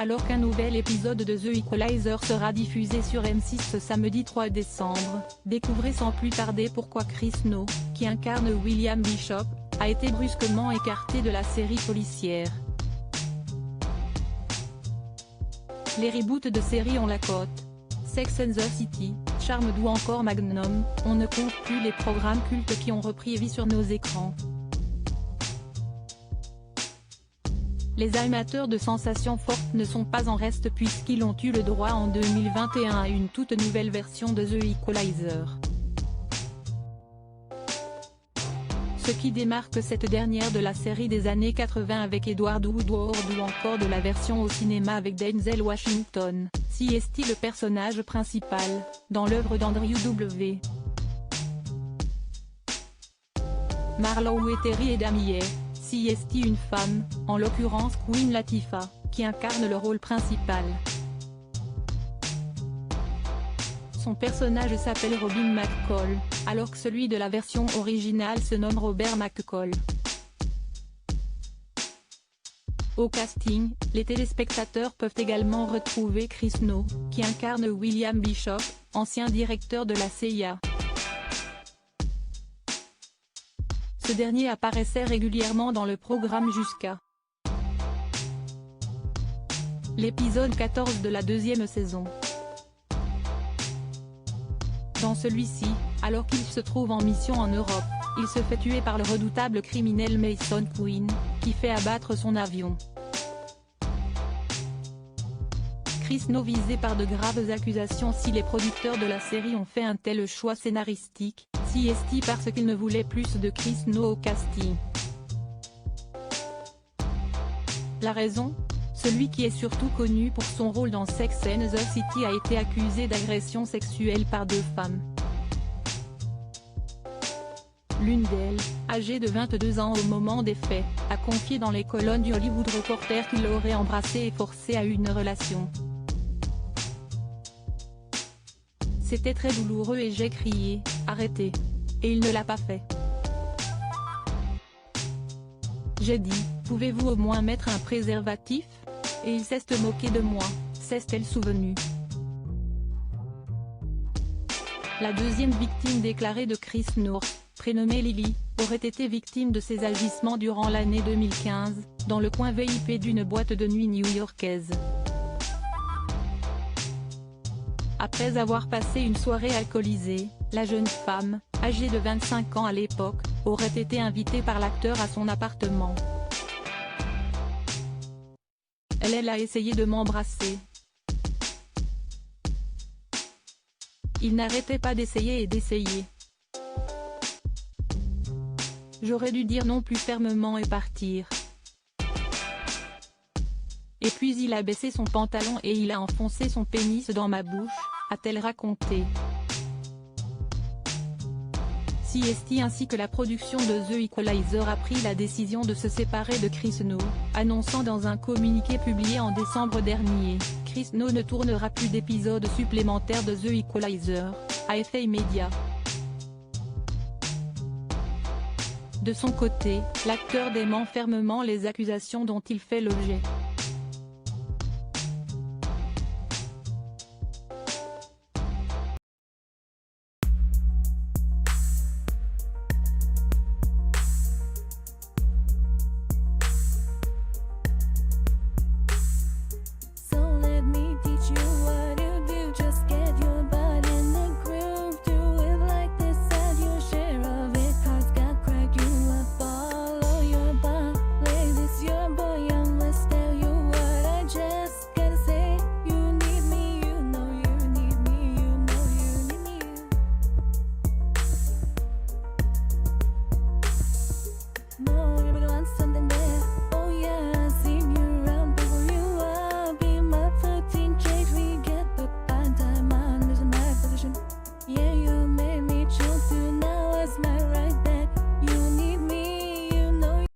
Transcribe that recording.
alors qu'un nouvel épisode de The Equalizer sera diffusé sur M6 ce samedi 3 décembre, découvrez sans plus tarder pourquoi Chris No, qui incarne William Bishop, a été brusquement écarté de la série policière. Les reboots de séries ont la cote. Sex and the City, Charmed ou encore Magnum, on ne compte plus les programmes cultes qui ont repris vie sur nos écrans. Les amateurs de sensations fortes ne sont pas en reste puisqu'ils ont eu le droit en 2021 à une toute nouvelle version de The Equalizer. Ce qui démarque cette dernière de la série des années 80 avec Edward Woodward ou encore de la version au cinéma avec Denzel Washington, CST le personnage principal, dans l'œuvre d'Andrew W. Marlowe et Terry et Damier, CST une femme, en l'occurrence Queen Latifah, qui incarne le rôle principal. Son personnage s'appelle Robin McCall, alors que celui de la version originale se nomme Robert McCall. Au casting, les téléspectateurs peuvent également retrouver Chris No, qui incarne William Bishop, ancien directeur de la CIA. Ce dernier apparaissait régulièrement dans le programme jusqu'à l'épisode 14 de la deuxième saison. Dans celui-ci, alors qu'il se trouve en mission en Europe, il se fait tuer par le redoutable criminel Mason Quinn, qui fait abattre son avion. Chris No visé par de graves accusations si les producteurs de la série ont fait un tel choix scénaristique, CST parce qu'ils ne voulaient plus de Chris No au casting. La raison ? Celui qui est surtout connu pour son rôle dans Sex and the City a été accusé d'agression sexuelle par deux femmes. L'une d'elles, âgée de 22 ans au moment des faits, a confié dans les colonnes du Hollywood Reporter qu'il l'aurait embrassée et forcée à une relation. C'était très douloureux et j'ai crié « Arrêtez !» et il ne l'a pas fait. J'ai dit « Pouvez-vous au moins mettre un préservatif ?» et il s'est moqué de moi, s'est-elle souvenue. La deuxième victime déclarée de Chris No, prénommée Lily, aurait été victime de ses agissements durant l'année 2015, dans le coin VIP d'une boîte de nuit new-yorkaise. Après avoir passé une soirée alcoolisée, la jeune femme, âgée de 25 ans à l'époque, aurait été invitée par l'acteur à son appartement. Elle a essayé de m'embrasser. Il n'arrêtait pas d'essayer et d'essayer. J'aurais dû dire non plus fermement et partir. Et puis il a baissé son pantalon et il a enfoncé son pénis dans ma bouche, a-t-elle raconté. CST ainsi que la production de The Equalizer a pris la décision de se séparer de Chris No, annonçant dans un communiqué publié en décembre dernier, Chris No ne tournera plus d'épisodes supplémentaires de The Equalizer, a fait immédiat. De son côté, l'acteur dément fermement les accusations dont il fait l'objet.